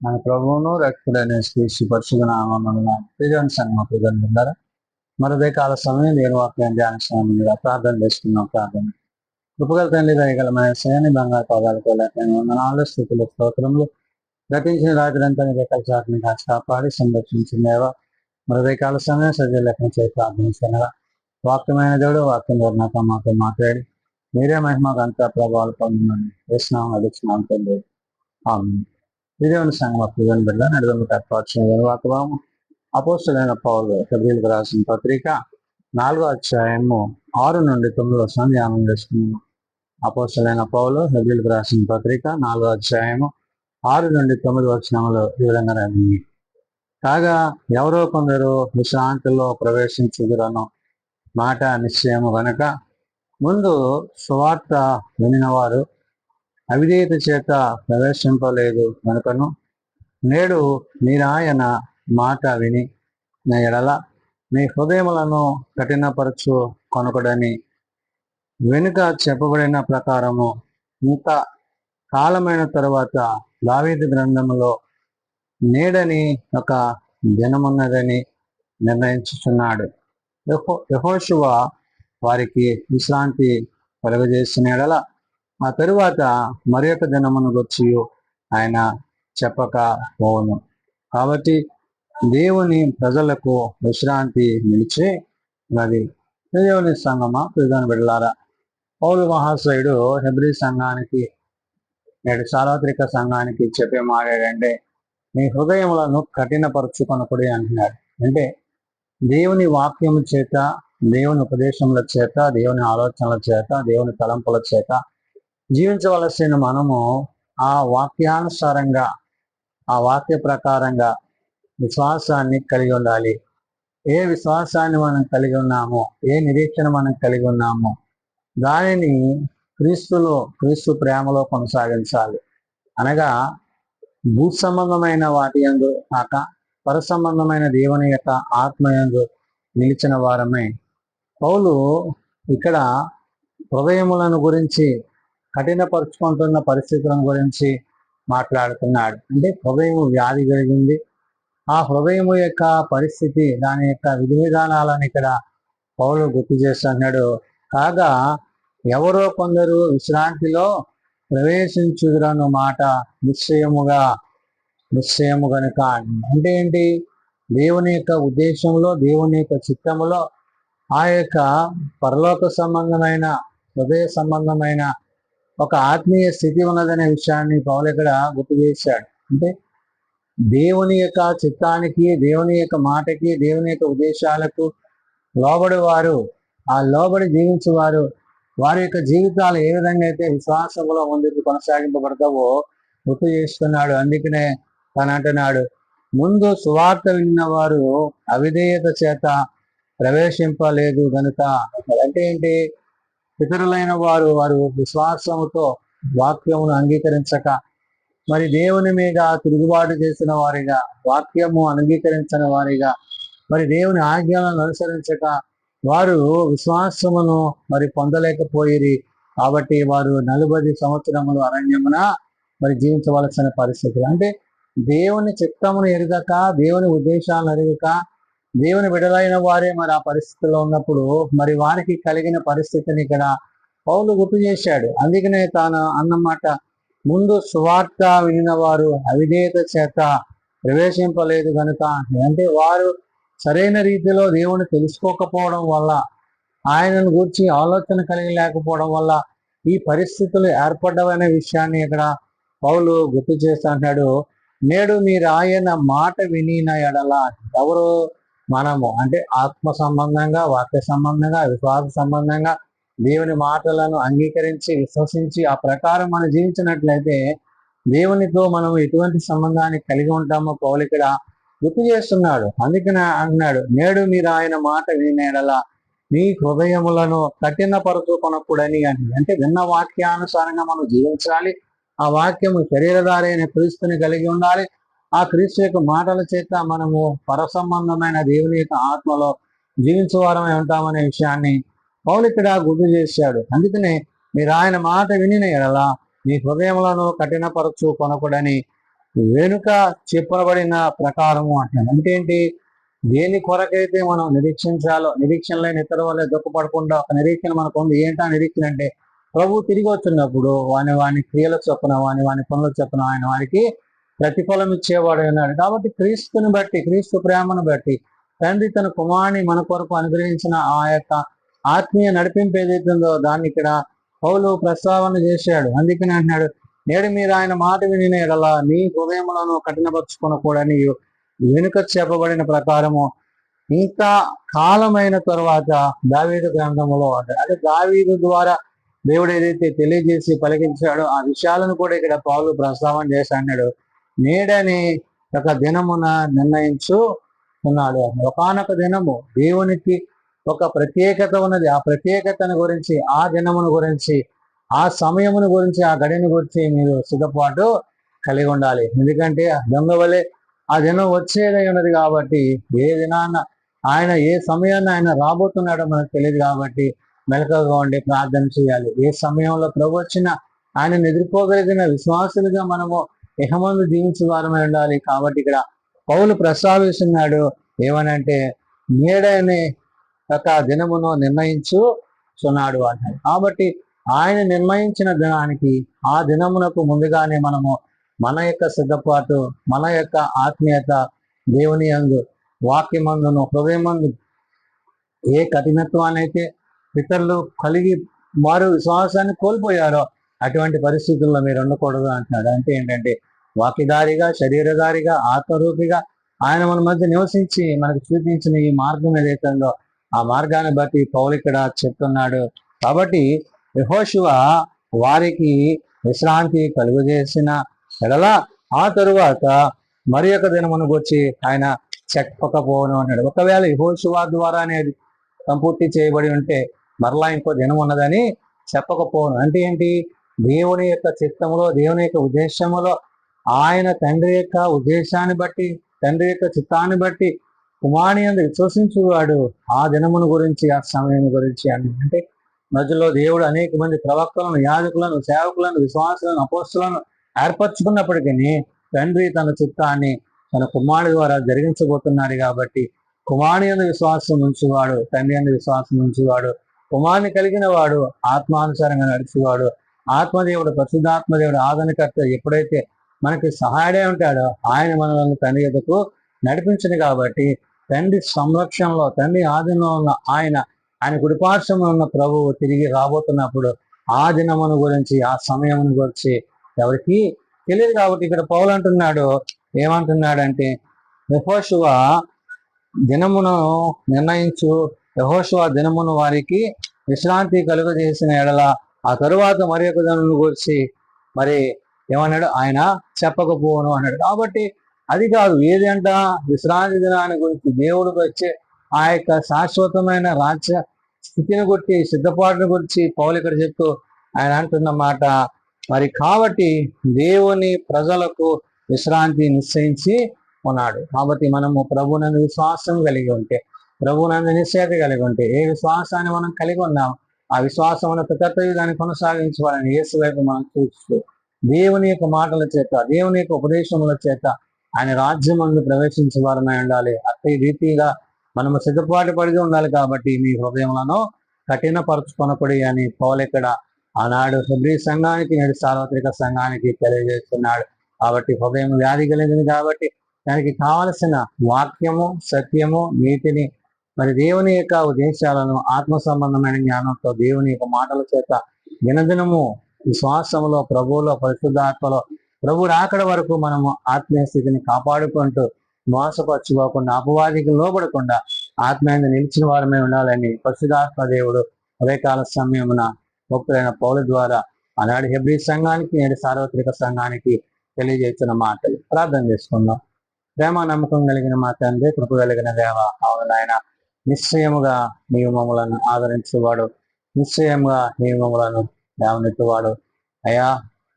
మన ప్రభువును రక్షకుడైన శ్రీ పరిశుద్ధ నామమున ప్రియమైన సంఘం ప్రజలందరూ మరొక కాల సమయం నేను వాక్యం ధ్యానిస్తున్నాను ప్రార్థన చేసుకున్నాం. ప్రార్థన కృపగల తండ్రి దయగలమైన శయని బంగారు పాదాలకు వందనాలు స్థితులు స్తోత్రములు గతించిన రాత్రంతా నీ రెక్కల చాటుని కాచి కాపాడి సంరక్షించినవా మరొక కాల సమయం సజ్జ లెక్కన చేసి ప్రార్థించినవా వాక్యమైన దేవుడు వాక్యం ద్వారా నాతో మాతో మాట్లాడి మీరే మహిమకు అంతా ప్రభావాలు పొందమని వేసినాం అధిక్షణం తండ్రి. దేవుని సంఘం పూజను బిడ్డ నడుము తత్వాల్సిన వాక్యము అపోస్తులైన పౌలు హెబ్రీయులకు రాసిన పత్రిక 4వ అధ్యాయము 6 నుండి 9 వచనం ధ్యానం చేసుకున్నాము. అపోస్తులైన పౌలు హెబ్రీయులకు రాసిన పత్రిక 4వ అధ్యాయము 6 నుండి 9 వచనములు ఈ విధంగా రాసింది. కాగా ఎవరో కొందరు విశ్రాంతిలో ప్రవేశించుదురను మాట నిశ్చయము గనక ముందు సువార్త వినినవారు అవిధేయత చేత ప్రవేశింపలేదు కనుకను నేడు మీరాయన మాట విని నా ఎడల మీ హృదయములను కఠినపరచు కొనకడని వెనుక చెప్పబడిన ప్రకారము ఇంత కాలమైన తరువాత దావీదు గ్రంథములో నేడని ఒక దినమున్నదని నిర్ణయించుచున్నాడు. యెహోషువ వారికి విశ్రాంతి కలుగజేసిన ఎడల ఆ తరువాత మరి ఒక దినమును గుర్చి ఆయన చెప్పకపోవును. కాబట్టి దేవుని ప్రజలకు విశ్రాంతి నిలిచి ఉన్నది. దేవుని సంగమా ప్రధాని బిడ్డలారా, పౌలు మహాశయుడు హెబ్రీ సంఘానికి నేడు సార్వత్రిక సంఘానికి చెప్పే మాట్లాడంటే మీ హృదయములను కఠినపరుచుకొనకుడి అంటున్నాడు. అంటే దేవుని వాక్యము చేత, దేవుని ఉపదేశముల చేత, దేవుని ఆలోచనల చేత, దేవుని తలంపుల చేత జీవించవలసిన మనము ఆ వాక్యానుసారంగా, ఆ వాక్య ప్రకారంగా విశ్వాసాన్ని కలిగి ఉండాలి. ఏ విశ్వాసాన్ని మనం కలిగి ఉన్నామో, ఏ నిరీక్షణ మనం కలిగి ఉన్నామో దానిని క్రీస్తు ప్రేమలో కొనసాగించాలి. అనగా భూ సంబంధమైన వాటి యందు కాక పర సంబంధమైన దేవుని యొక్క ఆత్మయందు నిలిచిన వారమే. పౌలు ఇక్కడ హృదయములను గురించి, కఠినపరుచుకుంటున్న పరిస్థితులను గురించి మాట్లాడుతున్నాడు. అంటే హృదయం వ్యాధి కలిగింది. ఆ హృదయము యొక్క పరిస్థితి, దాని యొక్క విధి విధానాలను ఇక్కడ పౌలు గుర్తు చేస్తున్నాడు. కాగా ఎవరో కొందరు విశ్రాంతిలో ప్రవేశించుదురన్న మాట నిశ్చయము గనుక. అంటే ఏంటి? దేవుని యొక్క ఉద్దేశంలో, దేవుని యొక్క చిత్తములో ఆ యొక్క పరలోక సంబంధమైన, హృదయ సంబంధమైన ఒక ఆత్మీయ స్థితి ఉన్నదనే విషయాన్ని పౌలు ఇక్కడ గుర్తు చేశాడు. అంటే దేవుని యొక్క చిత్తానికి, దేవుని యొక్క మాటకి, దేవుని యొక్క ఉద్దేశాలకు లోబడి వారు, ఆ లోబడి జీవించేవారు, వారి యొక్క జీవితాలు ఏ విధంగా అయితే విశ్వాసంలో ముందుకు కొనసాగింపబడతావో గుర్తు చేస్తున్నాడు. అందుకనే తను అంటున్నాడు, ముందు సువార్త విన్నవారు అవిధేయత చేత ప్రవేశింపలేదు కనుక. అంటే ఏంటి? ఇతరులైన వారు విశ్వాసముతో వాక్యమును అంగీకరించక, మరి దేవుని మీద తిరుగుబాటు చేసిన వారిగా, వాక్యము అంగీకరించిన వారిగా, మరి దేవుని ఆజ్ఞలను అనుసరించక వారు విశ్వాసమును మరి పొందలేకపోయిరి. కాబట్టి వారు 40 సంవత్సరములు అరణ్యమున మరి జీవించవలసిన పరిస్థితులు. అంటే దేవుని చిత్తమును ఎరుగక, దేవుని ఉద్దేశాలను ఎరుగక, దేవుని విడుదలైన వారే మరి ఆ పరిస్థితిలో ఉన్నప్పుడు మరి వారికి కలిగిన పరిస్థితిని ఇక్కడ పౌలు గుర్తు చేశాడు. అందుకనే తాను అన్నమాట, ముందు సువార్త వినిన వారు అవిధేయత చేత ప్రవేశింపలేదు కనుక. అంటే వారు సరైన రీతిలో దేవుని తెలుసుకోకపోవడం వల్ల, ఆయనను గురించి ఆలోచన కలిగి లేకపోవడం వల్ల ఈ పరిస్థితులు ఏర్పడ్డవనే విషయాన్ని ఇక్కడ పౌలు గుర్తు చేస్తున్నాడు. నేడు మీరు ఆయన మాట వినిన ఎడల, ఎవరు? మనము. అంటే ఆత్మ సంబంధంగా, వాక్య సంబంధంగా, విశ్వాస సంబంధంగా దేవుని మాటలను అంగీకరించి, విశ్వసించి ఆ ప్రకారం మనం జీవించినట్లయితే దేవునితో మనం ఎటువంటి సంబంధాన్ని కలిగి ఉంటామో పౌలు ఇక్కడ గుర్తు చేస్తున్నాడు. అందుకని అంటున్నాడు, నేడు మీరు ఆయన మాట వినేడల మీ హృదయములను కఠినపరుచుకొనకూడని అని. అంటే విన్న వాక్యానుసారంగా మనం జీవించాలి. ఆ వాక్యము శరీరధారి అయిన క్రీస్తుని కలిగి ఉండాలి. ఆ క్రీస్తు యొక్క మాటల చేత మనము పర సంబంధమైన దేవుని యొక్క ఆత్మలో జీవించేవారమై ఉంటామనే విషయాన్ని పౌలు ఇక్కడ గుర్తు చేశాడు. అందుకనే మీరు ఆయన మాట వినిన ఎడల మీ హృదయములను కఠినపరచు కొనకూడని వెనుక చెప్పబడిన ప్రకారము అంటున్నాడు. అంటే ఏంటి? దేని కొరకైతే మనం నిరీక్షించాలో, నిరీక్షణ లేని ఇతర వల్ల దుఃఖపడకుండా ఒక నిరీక్షణ మనకు ఉంది. ఏంటా నిరీక్షణ అంటే, ప్రభు తిరిగి వచ్చినప్పుడు వాని క్రియల చొప్పున, వాని పనుల చొప్పున ఆయన వారికి ప్రతిఫలం ఇచ్చేవాడు ఉన్నాడు. కాబట్టి క్రీస్తుని బట్టి, క్రీస్తు ప్రేమను బట్టి తండ్రి తన కుమారుని మన కొరకు అనుగ్రహించిన ఆ యొక్క ఆత్మీయ నడిపింపు ఏదైతుందో దాన్ని ఇక్కడ పౌలు ప్రస్తావన చేశాడు. అందుకని అంటున్నాడు, నేడు మీరు ఆయన మాట విని ఎడలా నీ హృదయములను కఠినపరుచుకొనకూడని వెనుక చెప్పబడిన ప్రకారము ఇంకా కాలమైన తర్వాత దావీదు గ్రంథములో అంటే దావీదు ద్వారా దేవుడు ఏదైతే తెలియజేసి పలికించాడో ఆ విషయాలను కూడా ఇక్కడ పౌలు ప్రస్తావన చేసి అన్నాడు. నేడని ఒక దినమున నిర్ణయించుకున్నాడు. ఒకానొక దినము దేవునికి ఒక ప్రత్యేకత ఉన్నది. ఆ ప్రత్యేకతను గురించి, ఆ దినమును గురించి, ఆ సమయమును గురించి, ఆ గడిని గురించి మీరు సిద్ధపాటు కలిగి ఉండాలి. ఎందుకంటే దొంగ వలె ఆ దినం వచ్చేదై ఉన్నది కాబట్టి, ఏ దినాన్న ఆయన, ఏ సమయాన్ని ఆయన రాబోతున్నాడో మనకు తెలియదు కాబట్టి మెలకువగా ఉండి ప్రార్థన చేయాలి. ఏ సమయంలో ప్రభు వచ్చినా ఆయనను ఎదుర్కోగలిగిన విశ్వాసులుగా మనము ఇహమందు జీవించే వారమై ఉండాలి. కాబట్టి ఇక్కడ పౌలు ప్రస్తావిస్తున్నాడు ఏమనంటే, నేడని ఒక దినమును నిర్ణయించుచున్నాడు అంటాడు. కాబట్టి ఆయన నిర్ణయించిన దినానికి, ఆ దినమునకు ముందుగానే మనము మన యొక్క సిద్ధపాటు, మన యొక్క ఆత్మీయత దేవుని యందు, వాక్యమందును, హృదయమందు ఏ కఠినత్వాన్ని అయితే పితరులు కలిగి వారు విశ్వాసాన్ని కోల్పోయారో అటువంటి పరిస్థితుల్లో మీరు ఉండకూడదు అంటున్నాడు. అంటే ఏంటంటే, వాక్యదారిగా, శరీరధారిగా, ఆత్మరూపిగా ఆయన మన మధ్య నివసించి మనకు చూపించిన ఈ మార్గం ఏదైతుందో ఆ మార్గాన్ని బట్టి పౌలు ఇక్కడ చెప్తున్నాడు. కాబట్టి యెహోషువ వారికి విశ్రాంతి కలుగజేసిన ఎడల ఆ తరువాత మరి ఒక దినమునకు వచ్చి ఆయన చెప్పకపోను అన్నాడు. ఒకవేళ యెహోషువ ద్వారా అనేది సంపూర్తి చేయబడి ఉంటే మరలా ఇంకో దినం ఉన్నదని చెప్పకపోను. అంటే ఏంటి? దేవుని యొక్క చిత్తములో, దేవుని యొక్క ఉద్దేశములో, ఆయన తండ్రి యొక్క ఉద్దేశాన్ని బట్టి, తండ్రి యొక్క చిత్తాన్ని బట్టి కుమారుని యందు విశ్వసించువాడు ఆ దినమును గురించి, ఆ సమయం గురించి అని. అంటే మధ్యలో దేవుడు అనేక మంది ప్రవక్తలను, యాజకులను, సేవకులను, విశ్వాసులను, అపోస్తులను ఏర్పరచుకున్నప్పటికీ తండ్రి తన చిత్తాన్ని తన కుమారుడి ద్వారా జరిగించబోతున్నాడు. కాబట్టి కుమారుని యందు విశ్వాసం ఉంచువాడు, తండ్రి యందు విశ్వాసం ఉంచువాడు, కుమారుని కలిగిన వాడు ఆత్మానుసారంగా నడిచేవాడు, ఆత్మదేవుడు, పరిశుద్ధాత్మదేవుడు, ఆదరణకర్త ఎప్పుడైతే మనకి సహాయుడే ఉంటాడో ఆయన మనల్ని తండ్రి యొద్దకు నడిపించింది. కాబట్టి తండ్రి సంరక్షణలో, తండ్రి ఆధీనంలో ఉన్న ఆయన కుడిపార్శ్వంలో ఉన్న ప్రభువు తిరిగి రాబోతున్నప్పుడు ఆ దినమును గురించి, ఆ సమయమును గురించి ఎవరికి తెలియదు. కాబట్టి ఇక్కడ పౌలు అంటున్నాడు, ఏమంటున్నాడంటే, యెహోషువ దినమును నిర్ణయించు, యెహోషువ దినమును వారికి విశ్రాంతి కలుగజేసిన ఎడల ఆ తరువాత మరి ఒక దినమును గురించి మరి ఏమన్నాడు? ఆయన చెప్పకపోను అన్నాడు. కాబట్టి అది కాదు, ఏది అంట? విశ్రాంతి దినాన్ని గురించి, దేవుడికి వచ్చే ఆ యొక్క శాశ్వతమైన రాజ్య స్థితిని గురించి, సిద్ధపాటును గురించి పౌలు ఇక్కడ చెప్తూ ఆయన అంటున్న మాట మరి. కాబట్టి దేవుని ప్రజలకు విశ్రాంతి నిశ్చయించి ఉన్నాడు. కాబట్టి మనము ప్రభునందు విశ్వాసం కలిగి ఉంటే, ప్రభునందు నిశ్చయత కలిగి ఉంటే, ఏ విశ్వాసాన్ని మనం కలిగి ఉన్నాం ఆ విశ్వాసం ప్రతి దాన్ని కొనసాగించాలని యేసు వైపు మనం చూస్తూ దేవుని యొక్క మాటల చేత, దేవుని యొక్క ఉపదేశముల చేత ఆయన రాజ్యం అందు ప్రవేశించే వారమై ఉండాలి. అట్టి రీతిగా మనము సిద్ధపాటు పడి ఉండాలి. కాబట్టి మీ హృదయములను కఠినపరచుకొనకుడి అని పౌలు ఇక్కడ ఆనాడు హెబ్రీ సంఘానికి, నేడు సార్వత్రిక సంఘానికి తెలియజేస్తున్నాడు. కాబట్టి హృదయం వ్యాధి కలిగింది కాబట్టి దానికి కావలసిన వాక్యము, సత్యము, నీతిని, మరి దేవుని యొక్క ఉద్దేశాలను ఆత్మ సంబంధమైన జ్ఞానంతో దేవుని యొక్క మాటల చేత దినదినము విశ్వాసములో, ప్రభువులో, పరిశుద్ధాత్మలో ప్రభు రాకడ వరకు మనము ఆత్మీయ స్థితిని కాపాడుకుంటూ మోసపరచుకోకుండా, అపవాదికి లోబడకుండా ఆత్మీయంగా నిలిచిన వారమే ఉండాలని పరిశుద్ధాత్మ దేవుడు ఉదయకాల సమయమున భక్తులైన పౌలు ద్వారా ఆనాడు హెబ్రీ సంఘానికి, నేడు సార్వత్రిక సంఘానికి తెలియజేస్తున్న మాటలు. ప్రార్థన చేసుకుందాం. ప్రేమ నమ్మకం కలిగిన మా తండ్రి, కృప కలిగిన దేవ, అవును నాయన, నిశ్చయముగా నీవు మమ్మలను ఆదరించేవాడు, నిశ్చయముగా నీవు మమ్మలను లేవనెత్తువాడు. అయ్యా,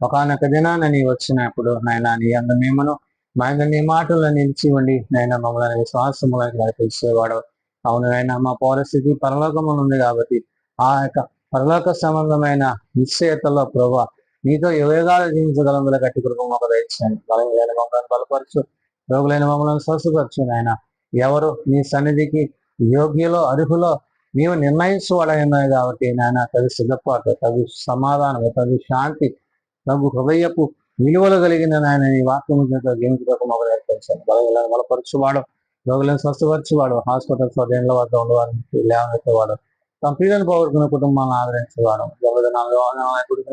ఒకనొక దినాన నీ వచ్చినప్పుడు నాయన నీ అందు మేమును మా అందు నీ మాటల్లో నిలిచి ఉండి నాయన మమ్మల్ని విశ్వాసములకు నడిపించేవాడు. అవును నాయన, మా పౌరస్థితి పరలోకములు ఉంది కాబట్టి ఆ యొక్క పరలోక సంబంధమైన నిశ్చయతలో ప్రభు నీతో యువగాలు జీవించగలందులో గట్టి కృప మాకు దయచేయండి. బలమైన మమ్మల్ని బలపరచు, రోగులైన మమ్మల్ని స్వస్థపరచు. నాయన ఎవరు నీ సన్నిధికి యోగ్యులో అర్హులో నీవు నిర్ణయించువాడైనాయి కాబట్టి నాయన తగు సిద్ధపాటు, తగు సమాధానం, తగు శాంతి, తగు హృదయపు విలువలు కలిగిన నాయన నీ వాక్యం జీవించడానికి మాకు దయచేయండి. బలమైన బలపరచువాడు, రోగులను స్వస్థపరచువాడు, హాస్పిటల్ స్వదేంల వద్ద ఉండేవాడిని లేవనెత్తేవాడు, తమ పిల్లలు పోగొట్టుకున్న కుటుంబాలను ఆదరించేవాడు,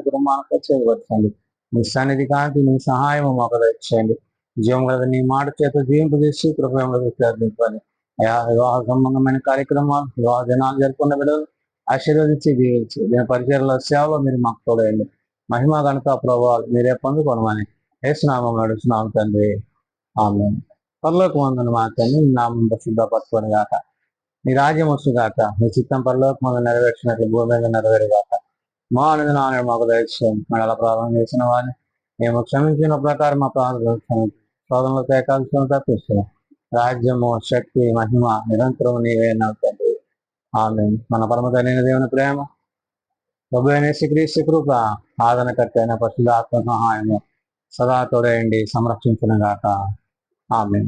కుటుంబాలను ప్రత్యేకపరచండి. నీ సన్నిధి కాంతి, నీ సహాయం మాకు దయచేయండి. జీవం కదా నీ మాట చేత జీవింపజేసి కృపయంలో ప్రార్థించాలి. అయా వివాహ సంబంధమైన కార్యక్రమాలు, వివాహ దినాలు జరుపుకున్న బిడ్డలు ఆశీర్వదించి జీవించి దీని పరిచయాల సేవలో మీరు మాకు తోడండి. మహిమ ఘనత ప్రభావాలు మీరే పొందుకోనమని యేసునామం నడుచున్నాం తండ్రి. ఆమె పరలోకమందున మా తండ్రి నీ నామం ప్రసిద్ధపరచుకొని గాక, నీ రాజ్యం వచ్చుగాక, నీ చిత్తం పరలోకమందు నెరవేర్చినట్లు భూమి మీద నెరవేరుగాక. మా అనుదినాన్ని మాకు దయచేయండి. మేము అలా ప్రారంభం చేసిన వారిని మేము క్షమించిన ప్రకారం మా ప్రార్థన శోధనలు తేకాల్సిన తప్పిస్తున్నాం. రాజ్యము, శక్తి, మహిమ నిరంతరం నీవే తండ్రి. ఆమె మన పరమ తండ్రి దేవుని ప్రేమ, ప్రభు అయిన శ్రీక్రీస్తు కృప, ఆదరణకర్త అయిన పరిశుద్ధాత్మ సహాయము సదా తోడేయండి, సంరక్షించును గాక. ఆమె